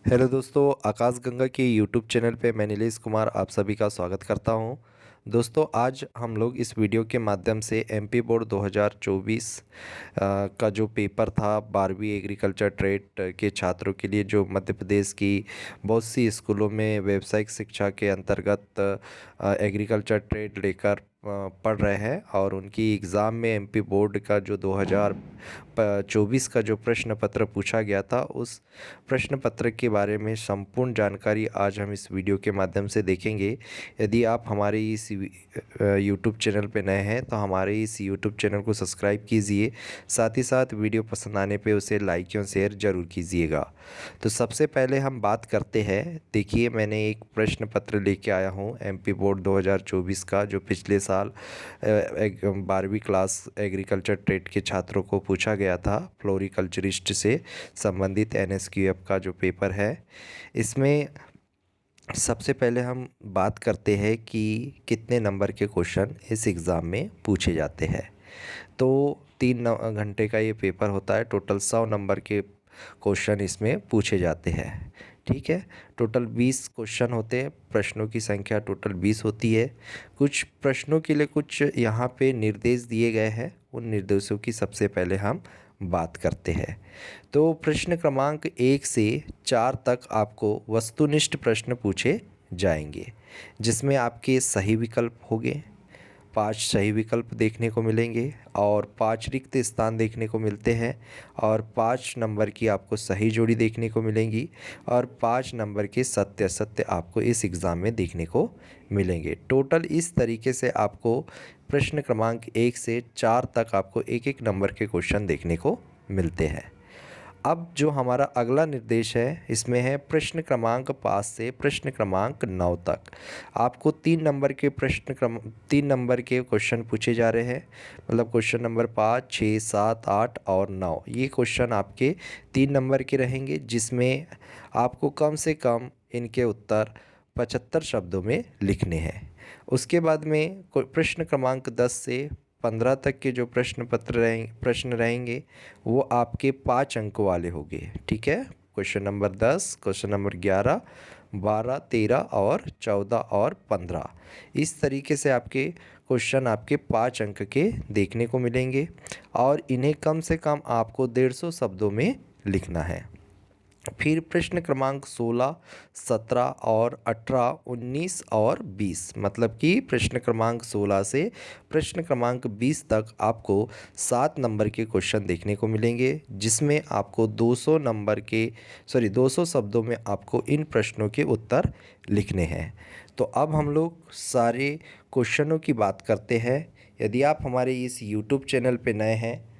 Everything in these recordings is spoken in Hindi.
हेलो दोस्तों, आकाश गंगा के यूट्यूब चैनल पे मैं नीलेश कुमार आप सभी का स्वागत करता हूं। दोस्तों, आज हम लोग इस वीडियो के माध्यम से एमपी बोर्ड 2024 का जो पेपर था 12वीं एग्रीकल्चर ट्रेड के छात्रों के लिए, जो मध्य प्रदेश की बहुत सी स्कूलों में व्यावसायिक शिक्षा के अंतर्गत एग्रीकल्चर ट्रेड लेकर पढ़ रहे हैं, और उनकी एग्ज़ाम में एमपी बोर्ड का जो 2024 का जो प्रश्न पत्र पूछा गया था, उस प्रश्न पत्र के बारे में संपूर्ण जानकारी आज हम इस वीडियो के माध्यम से देखेंगे। यदि आप हमारे इस यूट्यूब चैनल पर नए हैं तो हमारे इस यूट्यूब चैनल को सब्सक्राइब कीजिए। साथ ही साथ वीडियो पसंद आने पे उसे लाइक और शेयर ज़रूर कीजिएगा। तो सबसे पहले हम बात करते हैं। देखिए, मैंने एक प्रश्न पत्र लेके आया हूँ एमपी बोर्ड 2024 का, जो पिछले साल 12वीं क्लास एग्रीकल्चर ट्रेड के छात्रों को पूछा गया था। फ्लोरिकल्चरिस्ट से संबंधित एनएसक्यूएफ का जो पेपर है, इसमें सबसे पहले हम बात करते हैं कि कितने नंबर के क्वेश्चन इस एग्ज़ाम में पूछे जाते हैं। तो 3 घंटे का ये पेपर होता है। टोटल 100 नंबर के क्वेश्चन इसमें पूछे जाते हैं। ठीक है, टोटल 20 क्वेश्चन होते हैं। प्रश्नों की संख्या टोटल 20 होती है। कुछ प्रश्नों के लिए कुछ यहाँ पे निर्देश दिए गए हैं, उन निर्देशों की सबसे पहले हम बात करते हैं। तो प्रश्न क्रमांक 1 से 4 तक आपको वस्तुनिष्ठ प्रश्न पूछे जाएंगे, जिसमें आपके सही विकल्प होंगे। 5 सही विकल्प देखने को मिलेंगे और 5 रिक्त स्थान देखने को मिलते हैं, और 5 नंबर की आपको सही जोड़ी देखने को मिलेंगी, और 5 नंबर के सत्य असत्य आपको इस एग्ज़ाम में देखने को मिलेंगे। टोटल इस तरीके से आपको प्रश्न क्रमांक 1 से 4 तक आपको एक एक नंबर के क्वेश्चन देखने को मिलते हैं। अब जो हमारा अगला निर्देश है, इसमें है प्रश्न क्रमांक 5 से प्रश्न क्रमांक 9 तक आपको 3 नंबर के क्वेश्चन पूछे जा रहे हैं। मतलब क्वेश्चन नंबर 5, 6, 7, 8 और 9, ये क्वेश्चन आपके 3 नंबर के रहेंगे, जिसमें आपको कम से कम इनके उत्तर 75 शब्दों में लिखने हैं। उसके बाद में प्रश्न क्रमांक 10 से 15 तक के जो प्रश्न रहेंगे, वो आपके 5 अंक वाले होंगे। ठीक है, क्वेश्चन नंबर 10, क्वेश्चन नंबर 11, 12, 13 और 14 और 15, इस तरीके से आपके क्वेश्चन आपके 5 अंक के देखने को मिलेंगे, और इन्हें कम से कम आपको 150 शब्दों में लिखना है। फिर प्रश्न क्रमांक 16, 17 और 18, 19 और 20, मतलब कि प्रश्न क्रमांक 16 से प्रश्न क्रमांक 20 तक आपको 7 नंबर के क्वेश्चन देखने को मिलेंगे, जिसमें आपको 200 शब्दों में आपको इन प्रश्नों के उत्तर लिखने हैं। तो अब हम लोग सारे क्वेश्चनों की बात करते हैं। यदि आप हमारे इस यूट्यूब चैनल पर नए हैं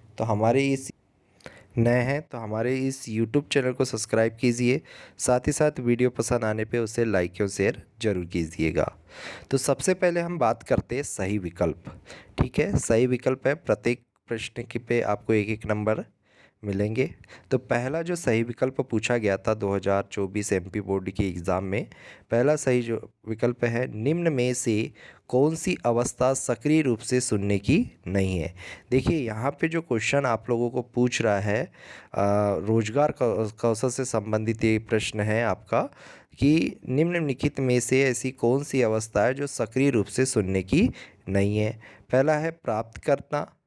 तो हमारे इस यूट्यूब चैनल को सब्सक्राइब कीजिए। साथ ही साथ वीडियो पसंद आने पे उसे लाइक और शेयर ज़रूर कीजिएगा। तो सबसे पहले हम बात करते हैं सही विकल्प। ठीक है, सही विकल्प है, प्रत्येक प्रश्न के पे आपको एक एक नंबर मिलेंगे। तो पहला जो सही विकल्प पूछा गया था 2024 एमपी बोर्ड की एग्ज़ाम में, पहला सही जो विकल्प है, निम्न में से कौन सी अवस्था सक्रिय रूप से सुनने की नहीं है। देखिए, यहाँ पे जो क्वेश्चन आप लोगों को पूछ रहा है, रोजगार कौशल से संबंधित ये प्रश्न है आपका, कि निम्नलिखित में से ऐसी कौन सी अवस्था है जो सक्रिय रूप से सुनने की नहीं है। पहला है प्राप्त करना,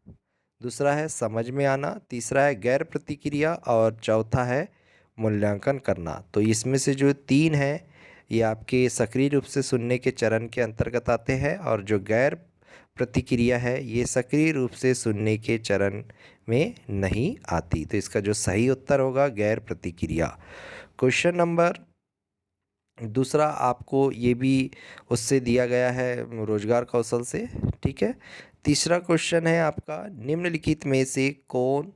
दूसरा है समझ में आना, तीसरा है गैर प्रतिक्रिया, और चौथा है मूल्यांकन करना। तो इसमें से जो 3 है, ये आपके सक्रिय रूप से सुनने के चरण के अंतर्गत आते हैं, और जो गैर प्रतिक्रिया है, ये सक्रिय रूप से सुनने के चरण में नहीं आती। तो इसका जो सही उत्तर होगा गैर प्रतिक्रिया। क्वेश्चन नंबर दूसरा आपको ये भी उससे दिया गया है, रोजगार कौशल से। ठीक है, तीसरा क्वेश्चन है आपका, निम्नलिखित में से कौन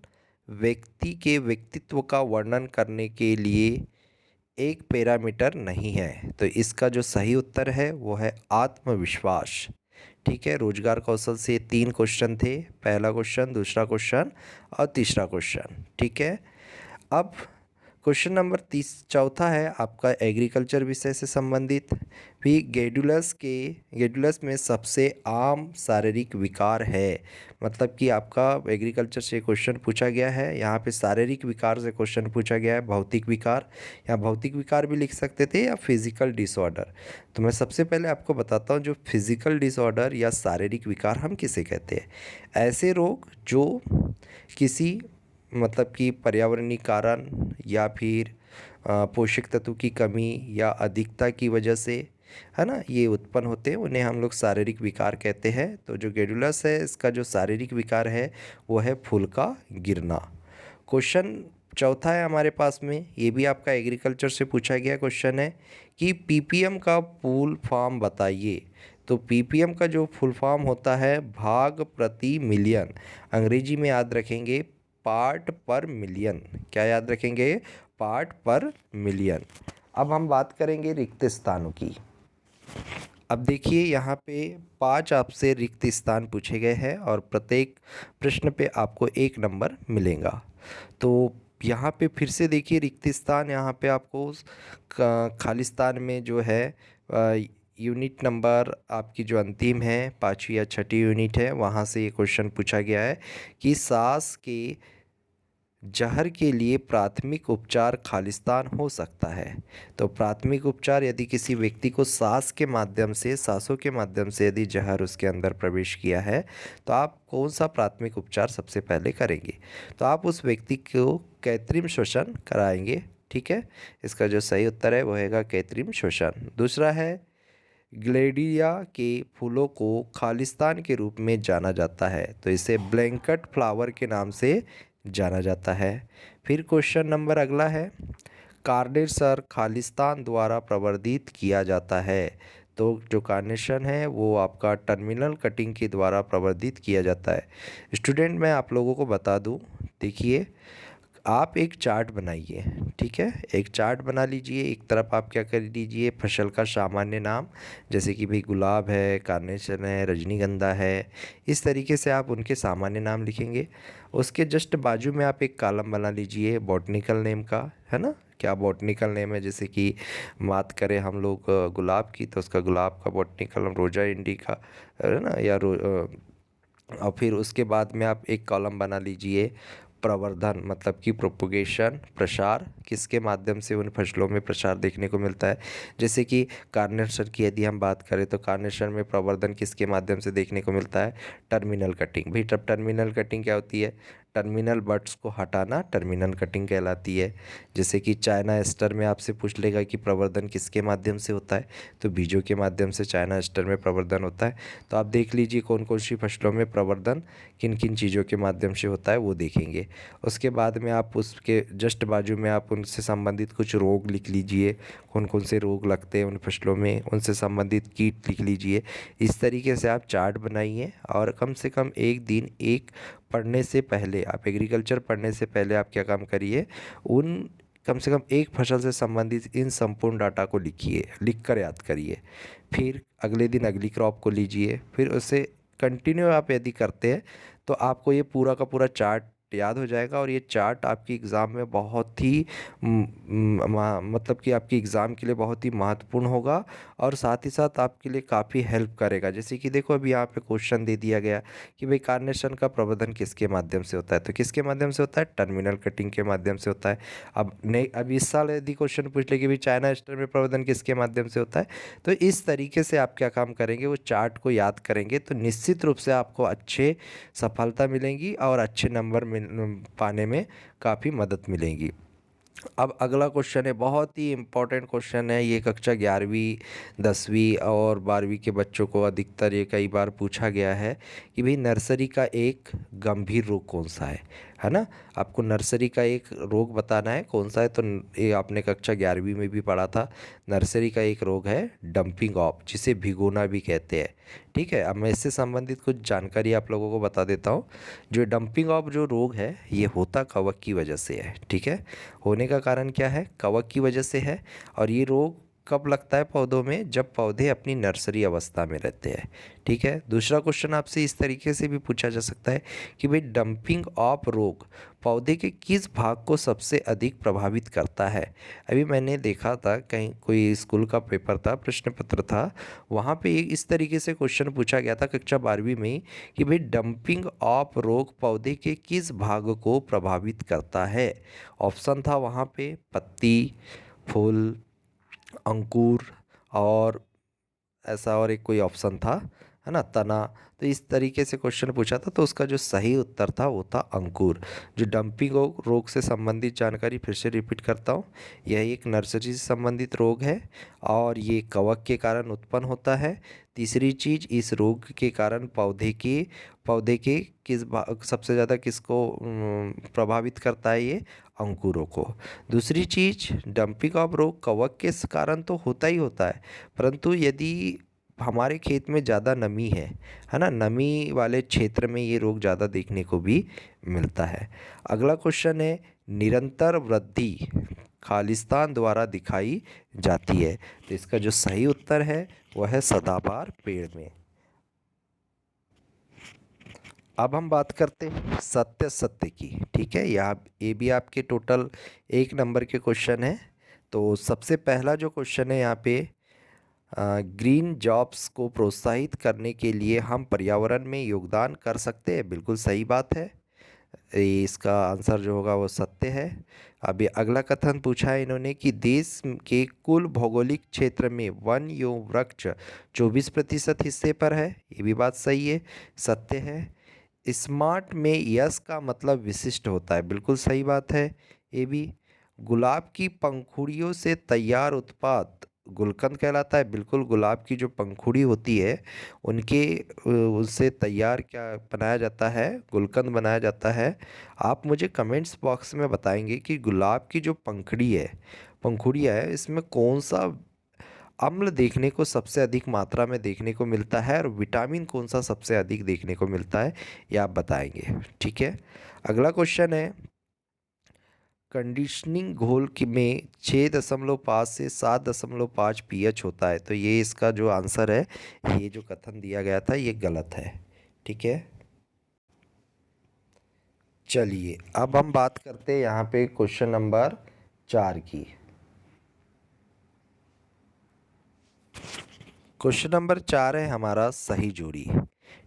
व्यक्ति के व्यक्तित्व का वर्णन करने के लिए एक पैरामीटर नहीं है। तो इसका जो सही उत्तर है वो है आत्मविश्वास। ठीक है, रोजगार कौशल से 3 क्वेश्चन थे, पहला क्वेश्चन, दूसरा क्वेश्चन और तीसरा क्वेश्चन। ठीक है, अब क्वेश्चन नंबर 30 चौथा है आपका एग्रीकल्चर विषय से संबंधित। भी गेडुलस में सबसे आम शारीरिक विकार है। मतलब कि आपका एग्रीकल्चर से क्वेश्चन पूछा गया है, यहाँ पे शारीरिक विकार से क्वेश्चन पूछा गया है, भौतिक विकार। या भौतिक विकार भी लिख सकते थे या फिजिकल डिसऑर्डर। तो मैं सबसे पहले आपको बताता हूँ जो फिजिकल डिसऑर्डर या शारीरिक विकार हम किसे कहते हैं। ऐसे रोग जो किसी मतलब कि पर्यावरणीय कारण या फिर पोषक तत्व की कमी या अधिकता की वजह से, है ना, ये उत्पन्न होते हैं, उन्हें हम लोग शारीरिक विकार कहते हैं। तो जो गेडुलस है इसका जो शारीरिक विकार है वो है फूल का गिरना। क्वेश्चन चौथा है हमारे पास में, ये भी आपका एग्रीकल्चर से पूछा गया क्वेश्चन है कि पीपीएम का फुल फॉर्म बताइए। तो पीपीएम का जो फुल फॉर्म होता है भाग प्रति मिलियन, अंग्रेजी में याद रखेंगे पार्ट पर मिलियन। क्या याद रखेंगे? पार्ट पर मिलियन। अब हम बात करेंगे रिक्त स्थानों की। अब देखिए यहाँ पे 5 आपसे रिक्त स्थान पूछे गए हैं और प्रत्येक प्रश्न पे आपको 1 नंबर मिलेगा। तो यहाँ पे फिर से देखिए रिक्त स्थान, यहाँ पे आपको खालिस्तान में जो है यूनिट नंबर आपकी जो अंतिम है 5वीं या 6ठी यूनिट है, वहाँ से ये क्वेश्चन पूछा गया है कि सांस के जहर के लिए प्राथमिक उपचार खालिस्तान हो सकता है। तो प्राथमिक उपचार, यदि किसी व्यक्ति को सांसों के माध्यम से यदि जहर उसके अंदर प्रवेश किया है तो आप कौन सा प्राथमिक उपचार सबसे पहले करेंगे? तो आप उस व्यक्ति को कृत्रिम श्वसन कराएंगे। ठीक है, इसका जो सही उत्तर है वो हैगा कृत्रिम श्वसन। दूसरा है ग्लेडिया के फूलों को खालिस्तान के रूप में जाना जाता है, तो इसे ब्लैंकेट फ्लावर के नाम से जाना जाता है। फिर क्वेश्चन नंबर अगला है, कार्नेशन खालिस्तान द्वारा प्रवर्धित किया जाता है। तो जो कार्नेशन है वो आपका टर्मिनल कटिंग के द्वारा प्रवर्धित किया जाता है। स्टूडेंट मैं आप लोगों को बता दूं, देखिए आप एक चार्ट बनाइए। ठीक है, एक चार्ट बना लीजिए। एक तरफ आप क्या कर लीजिए, फसल का सामान्य नाम, जैसे कि भाई गुलाब है, कार्नेशन है, रजनीगंधा है, इस तरीके से आप उनके सामान्य नाम लिखेंगे। उसके जस्ट बाजू में आप एक कॉलम बना लीजिए बॉटनिकल नेम का, है ना। क्या बॉटनिकल नेम है, जैसे कि बात करें हम लोग गुलाब की, तो उसका गुलाब का बॉटनिकल नेम रोजा इंडिका, है ना, या और फिर उसके बाद में आप एक कॉलम बना लीजिए प्रवर्धन, मतलब कि प्रोपोगेशन, प्रसार, किसके माध्यम से उन फसलों में प्रसार देखने को मिलता है। जैसे कि कार्नेशन की यदि हम बात करें तो कार्नेशन में प्रवर्धन किसके माध्यम से देखने को मिलता है? Terminal cutting. भाई तब टर्मिनल कटिंग क्या होती है? टर्मिनल बड्स को हटाना टर्मिनल कटिंग कहलाती है। जैसे कि चाइना एस्टर में आपसे पूछ लेगा कि प्रवर्धन किसके माध्यम से होता है, तो बीजों के माध्यम से चाइना एस्टर में प्रवर्धन होता है। तो आप देख लीजिए कौन कौन सी फसलों में प्रवर्धन किन किन चीज़ों के माध्यम से होता है वो देखेंगे। उसके बाद में आप उसके जस्ट बाजू में आप उनसे संबंधित कुछ रोग लिख लीजिए, कौन कौन से रोग लगते हैं उन फसलों में, उनसे संबंधित कीट लिख लीजिए। इस तरीके से आप चार्ट बनाइए और कम से कम एक दिन एक पढ़ने से पहले, आप एग्रीकल्चर पढ़ने से पहले आप क्या काम करिए, उन कम से कम एक फसल से संबंधित इन संपूर्ण डाटा को लिखिए, लिख कर याद करिए। फिर अगले दिन अगली क्रॉप को लीजिए, फिर उसे कंटिन्यू आप यदि करते हैं तो आपको ये पूरा का पूरा चार्ट याद हो जाएगा। और ये चार्ट आपकी एग्ज़ाम में बहुत ही मतलब कि आपकी एग्ज़ाम के लिए बहुत ही महत्वपूर्ण होगा और साथ ही साथ आपके लिए काफ़ी हेल्प करेगा। जैसे कि देखो अभी यहाँ पे क्वेश्चन दे दिया गया कि भाई कार्नेशन का प्रवर्धन किसके माध्यम से होता है, तो किसके माध्यम से होता है? टर्मिनल कटिंग के माध्यम से होता है। अब इस साल यदि क्वेश्चन पूछ ले कि भाई चाइना एस्टर में प्रवर्धन किसके माध्यम से होता है, तो इस तरीके से आप क्या काम करेंगे, वो चार्ट को याद करेंगे तो निश्चित रूप से आपको अच्छे सफलता मिलेंगी और अच्छे नंबर पाने में काफ़ी मदद मिलेगी। अब अगला क्वेश्चन है, बहुत ही इम्पोर्टेंट क्वेश्चन है ये, कक्षा 11वीं 10वीं और 12वीं के बच्चों को अधिकतर ये कई बार पूछा गया है कि भाई नर्सरी का एक गंभीर रोग कौन सा है ना। आपको नर्सरी का एक रोग बताना है, कौन सा है, तो ये आपने कक्षा 11वीं में भी पढ़ा था। नर्सरी का एक रोग है डंपिंग ऑफ, जिसे भिगोना भी कहते हैं। ठीक है, अब मैं इससे संबंधित कुछ जानकारी आप लोगों को बता देता हूँ। जो डंपिंग ऑफ जो रोग है ये होता कवक की वजह से है। ठीक है, होने का कारण क्या है? कवक की वजह से है। और ये रोग कब लगता है पौधों में? जब पौधे अपनी नर्सरी अवस्था में रहते हैं। ठीक है। दूसरा क्वेश्चन आपसे इस तरीके से भी पूछा जा सकता है कि भाई डंपिंग ऑफ रोग पौधे के किस भाग को सबसे अधिक प्रभावित करता है? अभी मैंने देखा था कहीं कोई स्कूल का पेपर था, प्रश्न पत्र था, वहाँ पे इस तरीके से क्वेश्चन पूछा गया था कक्षा 12वीं में ही कि भाई डंपिंग ऑफ रोग पौधे के किस भाग को प्रभावित करता है? ऑप्शन था वहाँ पे पत्ती, फूल, अंकुर और ऐसा और एक कोई ऑप्शन था, है ना, तना। तो इस तरीके से क्वेश्चन पूछा था, तो उसका जो सही उत्तर था वो था अंकुर। जो डंपिंग रोग से संबंधित जानकारी फिर से रिपीट करता हूँ, यह एक नर्सरी से संबंधित रोग है और ये कवक के कारण उत्पन्न होता है। तीसरी चीज़, इस रोग के कारण पौधे के सबसे ज़्यादा किसको प्रभावित करता है? ये अंकुरों को। दूसरी चीज़, डंपिंग ऑफ रोग कवक के कारण तो होता ही होता है, परंतु यदि हमारे खेत में ज़्यादा नमी है ना, नमी वाले क्षेत्र में ये रोग ज़्यादा देखने को भी मिलता है। अगला क्वेश्चन है, निरंतर वृद्धि खालिस्तान द्वारा दिखाई जाती है। तो इसका जो सही उत्तर है वह है सदाबहार पेड़ में। अब हम बात करते हैं सत्य सत्य की। ठीक है, ये भी आपके टोटल 1 नंबर के क्वेश्चन है। तो सबसे पहला जो क्वेश्चन है यहाँ पे, ग्रीन जॉब्स को प्रोत्साहित करने के लिए हम पर्यावरण में योगदान कर सकते हैं। बिल्कुल सही बात है, इसका आंसर जो होगा वो सत्य है। अभी अगला कथन पूछा है इन्होंने कि देश के कुल भौगोलिक क्षेत्र में वन एवं वृक्ष 24% हिस्से पर है। ये भी बात सही है, सत्य है। स्मार्ट में यस का मतलब विशिष्ट होता है। बिल्कुल सही बात है ये भी। गुलाब की पंखुड़ियों से तैयार उत्पाद गुलकंद कहलाता है। बिल्कुल, गुलाब की जो पंखुड़ी होती है उससे तैयार क्या बनाया जाता है? गुलकंद बनाया जाता है। आप मुझे कमेंट्स बॉक्स में बताएंगे कि गुलाब की जो पंखुड़ियाँ है, इसमें कौन सा अम्ल देखने को सबसे अधिक मात्रा में देखने को मिलता है और विटामिन कौन सा सबसे अधिक देखने को मिलता है, ये आप बताएंगे। ठीक है। अगला क्वेश्चन है, कंडीशनिंग घोल में 6.5 से 7.5 पीएच होता है। तो ये इसका जो आंसर है, ये जो कथन दिया गया था ये गलत है। ठीक है। चलिए अब हम बात करते हैं यहाँ पे क्वेश्चन नंबर 4 की। क्वेश्चन नंबर 4 है हमारा सही जोड़ी।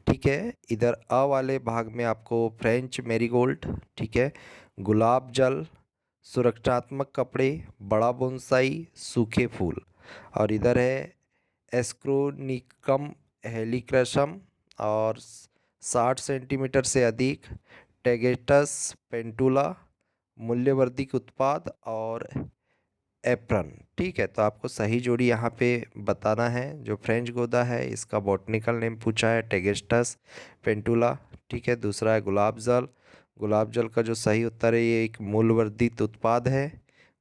ठीक है, इधर अ वाले भाग में आपको फ्रेंच मैरीगोल्ड, ठीक है, गुलाब जल, सुरक्षात्मक कपड़े, बड़ा बोनसाई, सूखे फूल, और इधर है एस्क्रोनिकम हेलिक्रसम और 60 सेंटीमीटर से अधिक, टेगेटस पेंटुला, मूल्यवर्धिक उत्पाद और एप्रन। ठीक है, तो आपको सही जोड़ी यहाँ पे बताना है। जो फ्रेंच गोदा है इसका बॉटनिकल नेम पूछा है टेगेस्टस पेंटुला। ठीक है। दूसरा है गुलाब जल। गुलाब जल का जो सही उत्तर है, ये एक मूल्यवर्धित उत्पाद है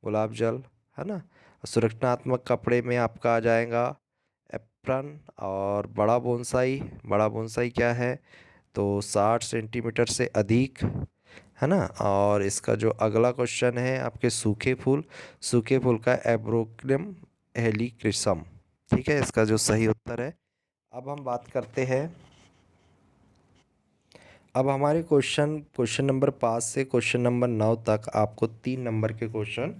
गुलाब जल, है ना। सुरक्षात्मक कपड़े में आपका आ जाएगा एप्रन। और बड़ा बोनसाई क्या है? तो 60 सेंटीमीटर से अधिक, है ना। और इसका जो अगला क्वेश्चन है आपके सूखे फूल का एब्रोक्लियम हेलिक्रिसम। ठीक है, इसका जो सही उत्तर है। अब हम बात करते हैं, अब हमारे क्वेश्चन नंबर 5 से क्वेश्चन नंबर 9 तक आपको 3 नंबर के क्वेश्चन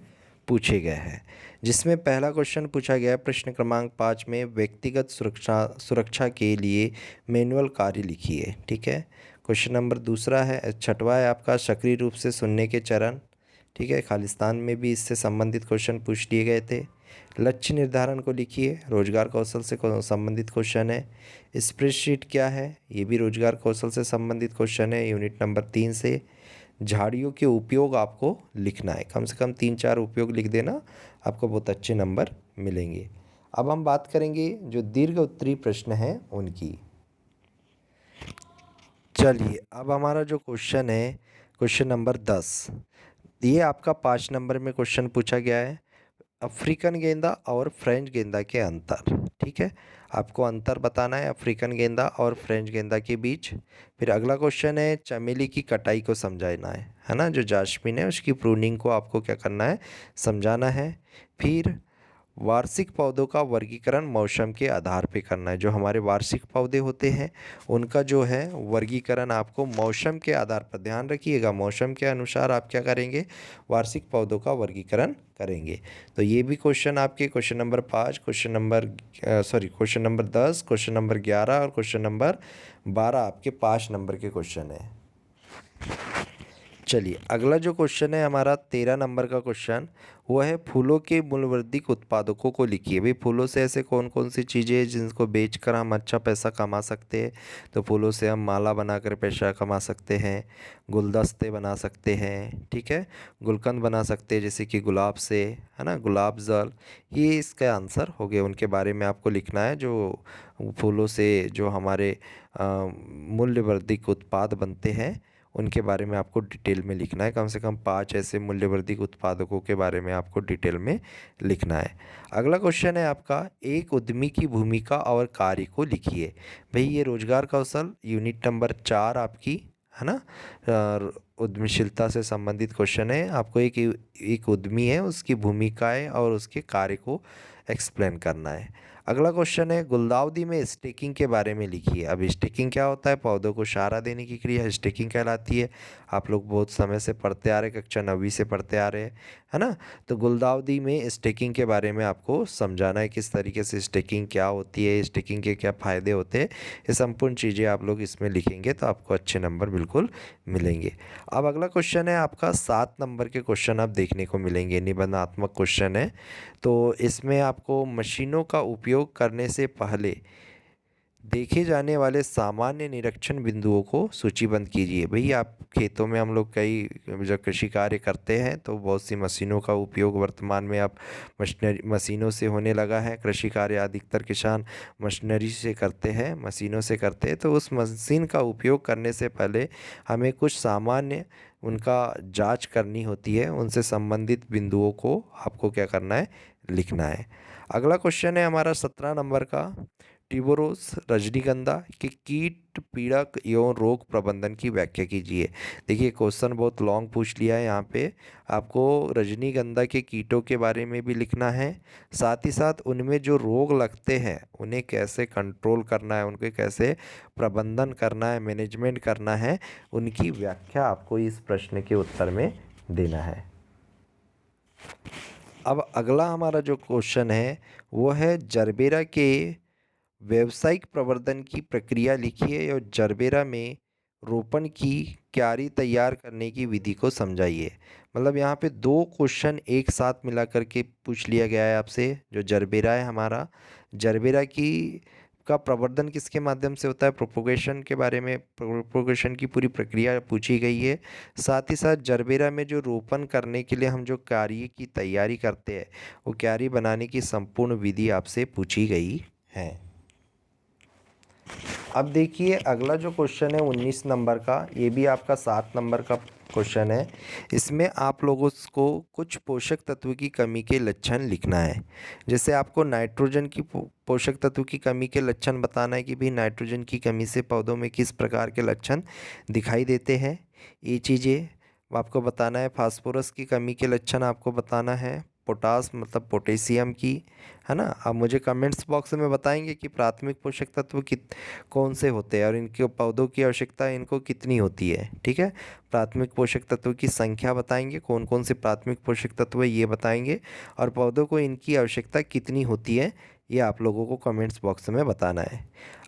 पूछे गए हैं, जिसमें पहला क्वेश्चन पूछा गया है प्रश्न क्रमांक 5 में, व्यक्तिगत सुरक्षा के लिए मैनुअल कार्य लिखिए। ठीक है। क्वेश्चन नंबर दूसरा है, छठवा है आपका सक्रिय रूप से सुनने के चरण। ठीक है, खालिस्तान में भी इससे संबंधित क्वेश्चन पूछ लिए गए थे। लक्ष्य निर्धारण को लिखिए, रोजगार कौशल से संबंधित क्वेश्चन है। स्प्रेडशीट क्या है? ये भी रोजगार कौशल से संबंधित क्वेश्चन है, यूनिट नंबर 3 से। झाड़ियों के उपयोग आपको लिखना है, कम से कम 3-4 उपयोग लिख देना, आपको बहुत अच्छे नंबर मिलेंगे। अब हम बात करेंगे जो दीर्घ उत्तरीय प्रश्न हैं उनकी। चलिए अब हमारा जो क्वेश्चन है क्वेश्चन नंबर 10, ये आपका 5 नंबर में क्वेश्चन पूछा गया है, अफ्रीकन गेंदा और फ्रेंच गेंदा के अंतर। ठीक है, आपको अंतर बताना है अफ्रीकन गेंदा और फ्रेंच गेंदा के बीच। फिर अगला क्वेश्चन है, चमेली की कटाई को समझाना है ना, जो जास्मिन है उसकी प्रूनिंग को आपको क्या करना है? समझाना है। फिर वार्षिक पौधों का वर्गीकरण मौसम के आधार पे करना है। जो हमारे वार्षिक पौधे होते हैं उनका जो है वर्गीकरण आपको मौसम के आधार पर, ध्यान रखिएगा, मौसम के अनुसार आप क्या करेंगे, वार्षिक पौधों का वर्गीकरण करेंगे। तो ये भी क्वेश्चन आपके question number 5, question number 10, question number 11 और क्वेश्चन नंबर 12 आपके 5 नंबर के क्वेश्चन है। चलिए अगला जो क्वेश्चन है हमारा 13 नंबर का क्वेश्चन, वो है फूलों के मूल्यवर्धित उत्पादकों को लिखिए। भाई फूलों से ऐसे कौन कौन सी चीज़ें हैं जिनको बेचकर हम अच्छा पैसा कमा सकते हैं। तो फूलों से हम माला बनाकर पैसा कमा सकते हैं, गुलदस्ते बना सकते हैं, ठीक है, गुलकंद बना सकते हैं जैसे कि गुलाब से, है ना, गुलाब जल। ये इसका आंसर हो गया। उनके बारे में आपको लिखना है जो फूलों से जो हमारे मूल्यवर्धित उत्पाद बनते हैं उनके बारे में आपको डिटेल में लिखना है। कम से कम 5 ऐसे मूल्यवर्धित उत्पादकों के बारे में आपको डिटेल में लिखना है। अगला क्वेश्चन है आपका, एक उद्यमी की भूमिका और कार्य को लिखिए। भाई ये रोजगार कौशल यूनिट नंबर 4 आपकी, है ना, उद्यमशीलता से संबंधित क्वेश्चन है। आपको एक उद्यमी है उसकी भूमिकाएं और उसके कार्य को एक्सप्लेन करना है। अगला क्वेश्चन है, गुलदाउदी में स्टेकिंग के बारे में लिखिए। अब स्टेकिंग क्या होता है, पौधों को सहारा देने की क्रिया स्टेकिंग कहलाती है। आप लोग बहुत समय से पढ़ते आ रहे, कक्षा 9वीं से पढ़ते आ रहे हैं, है ना। तो गुलदाउदी में स्टेकिंग के बारे में आपको समझाना है, किस तरीके से स्टेकिंग क्या होती है, स्टेकिंग के क्या फ़ायदे होते हैं, ये संपूर्ण चीज़ें आप लोग इसमें लिखेंगे तो आपको अच्छे नंबर बिल्कुल मिलेंगे। अब अगला क्वेश्चन है आपका 7 नंबर के क्वेश्चन आप देखने को मिलेंगे, निबंधात्मक क्वेश्चन है। तो इसमें आपको मशीनों का उपयोग करने से पहले देखे जाने वाले सामान्य निरीक्षण बिंदुओं को सूचीबद्ध कीजिए। भई आप खेतों में हम लोग कई जब कृषि कार्य करते हैं तो बहुत सी मशीनों का उपयोग वर्तमान में अब मशीनों से होने लगा है। कृषि कार्य अधिकतर किसान मशीनरी से करते हैं, मशीनों से करते हैं। तो उस मशीन का उपयोग करने से पहले हमें कुछ सामान्य उनका जांच करनी होती है, उनसे संबंधित बिंदुओं को आपको क्या करना है, लिखना है। अगला क्वेश्चन है हमारा 17 नंबर का, ट्यूबरोज रजनीगंधा के कीट पीड़क एवं रोग प्रबंधन की व्याख्या कीजिए। देखिए क्वेश्चन बहुत लॉन्ग पूछ लिया है। यहाँ पे आपको रजनीगंधा के कीटों के बारे में भी लिखना है, साथ ही साथ उनमें जो रोग लगते हैं उन्हें कैसे कंट्रोल करना है, उनके कैसे प्रबंधन करना है, मैनेजमेंट करना है, उनकी व्याख्या आपको इस प्रश्न के उत्तर में देना है। अब अगला हमारा जो क्वेश्चन है वो है जरबेरा के व्यावसायिक प्रवर्धन की प्रक्रिया लिखिए और जरबेरा में रोपण की क्यारी तैयार करने की विधि को समझाइए। मतलब यहाँ पे 2 क्वेश्चन एक साथ मिला करके पूछ लिया गया है आपसे। जो जरबेरा है हमारा, जरबेरा की का प्रवर्धन किसके माध्यम से होता है, प्रोपोगेशन के बारे में, प्रोपोगेशन की पूरी प्रक्रिया पूछी गई है। साथ ही साथ जरबेरा में जो रोपण करने के लिए हम जो क्यारी की तैयारी करते हैं वो क्यारी बनाने की संपूर्ण विधि आपसे पूछी गई है। अब देखिए अगला जो क्वेश्चन है 19 नंबर का, ये भी आपका 7 नंबर का क्वेश्चन है। इसमें आप लोगों को कुछ पोषक तत्व की कमी के लक्षण लिखना है। जैसे आपको नाइट्रोजन की पोषक तत्व की कमी के लक्षण बताना है कि भाई नाइट्रोजन की कमी से पौधों में किस प्रकार के लक्षण दिखाई देते हैं, ये चीज़ें आपको बताना है। फास्फोरस की कमी के लक्षण आपको बताना है, पोटास मतलब पोटेशियम की, है ना। अब मुझे कमेंट्स बॉक्स में बताएंगे कि प्राथमिक पोषक तत्व कौन से होते हैं और इनके पौधों की आवश्यकता इनको कितनी होती है, ठीक है। प्राथमिक पोषक तत्व की संख्या बताएंगे, कौन कौन से प्राथमिक पोषक तत्व है ये बताएंगे, और पौधों को इनकी आवश्यकता कितनी होती है ये आप लोगों को कमेंट्स बॉक्स में बताना है।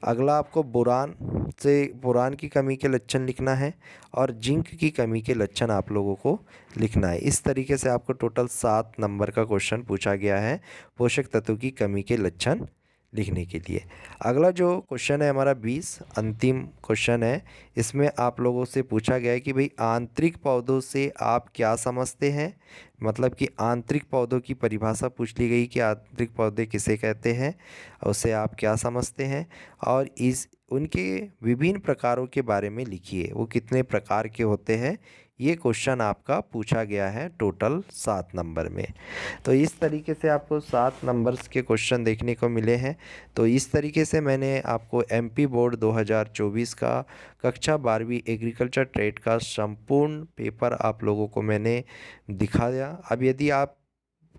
अगला आपको बोरान की कमी के लक्षण लिखना है और जिंक की कमी के लक्षण आप लोगों को लिखना है। इस तरीके से आपको टोटल 7 नंबर का क्वेश्चन पूछा गया है पोषक तत्व की कमी के लक्षण लिखने के लिए। अगला जो क्वेश्चन है हमारा 20 अंतिम क्वेश्चन है। इसमें आप लोगों से पूछा गया है कि भाई आंतरिक पौधों से आप क्या समझते हैं। मतलब कि आंतरिक पौधों की परिभाषा पूछ ली गई कि आंतरिक पौधे किसे कहते हैं, उसे आप क्या समझते हैं, और इस उनके विभिन्न प्रकारों के बारे में लिखिए, वो कितने प्रकार के होते हैं। ये क्वेश्चन आपका पूछा गया है टोटल 7 नंबर में। तो इस तरीके से आपको 7 नंबर्स के क्वेश्चन देखने को मिले हैं। तो इस तरीके से मैंने आपको एमपी बोर्ड 2024 का कक्षा 12वीं एग्रीकल्चर ट्रेड का संपूर्ण पेपर आप लोगों को मैंने दिखाया। अब यदि आप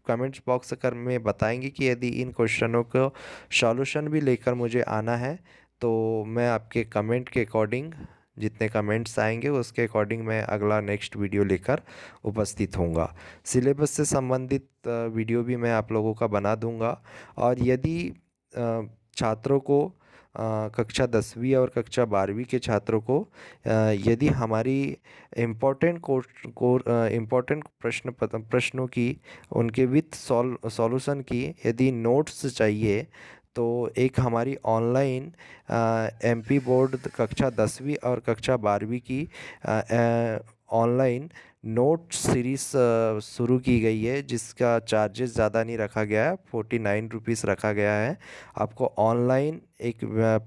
कमेंट्स बॉक्स कर में बताएंगे कि यदि इन क्वेश्चनों को सॉल्यूशन भी लेकर मुझे आना है, तो मैं आपके कमेंट के अकॉर्डिंग, जितने कमेंट्स आएंगे उसके अकॉर्डिंग मैं अगला नेक्स्ट वीडियो लेकर उपस्थित होऊंगा। सिलेबस से संबंधित वीडियो भी मैं आप लोगों का बना दूंगा। और यदि छात्रों को कक्षा 10वीं और कक्षा 12वीं के छात्रों को यदि हमारी इम्पोर्टेंट प्रश्नों की, उनके विथ सॉल्यूशन की यदि नोट्स चाहिए, तो एक हमारी ऑनलाइन एमपी बोर्ड कक्षा 10वीं और कक्षा 12वीं की ऑनलाइन नोट सीरीज़ शुरू की गई है, जिसका चार्जेस ज़्यादा नहीं रखा गया है, 49 रुपीज़ रखा गया है। आपको ऑनलाइन एक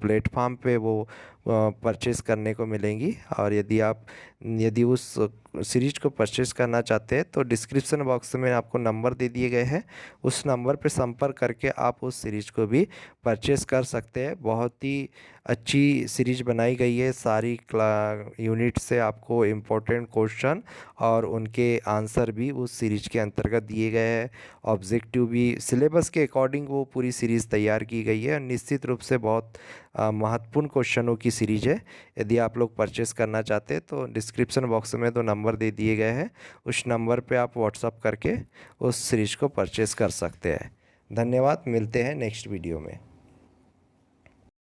प्लेटफॉर्म पे वो परचेज़ करने को मिलेंगी। और यदि उस सीरीज को परचेज़ करना चाहते हैं तो डिस्क्रिप्शन बॉक्स में आपको नंबर दे दिए गए हैं, उस नंबर पे संपर्क करके आप उस सीरीज को भी परचेज़ कर सकते हैं। बहुत ही अच्छी सीरीज बनाई गई है, सारी यूनिट से आपको इम्पोर्टेंट क्वेश्चन और उनके आंसर भी उस सीरीज के अंतर्गत दिए गए हैं। ऑब्जेक्टिव भी सिलेबस के अकॉर्डिंग वो पूरी सीरीज़ तैयार की गई है, और निश्चित रूप से बहुत महत्वपूर्ण क्वेश्चनों की सीरीज है। यदि आप लोग परचेस करना चाहते हैं तो डिस्क्रिप्शन बॉक्स में दो नंबर दे दिए गए हैं, उस नंबर पे आप व्हाट्सअप करके उस सीरीज को परचेस कर सकते हैं। धन्यवाद, मिलते हैं नेक्स्ट वीडियो में।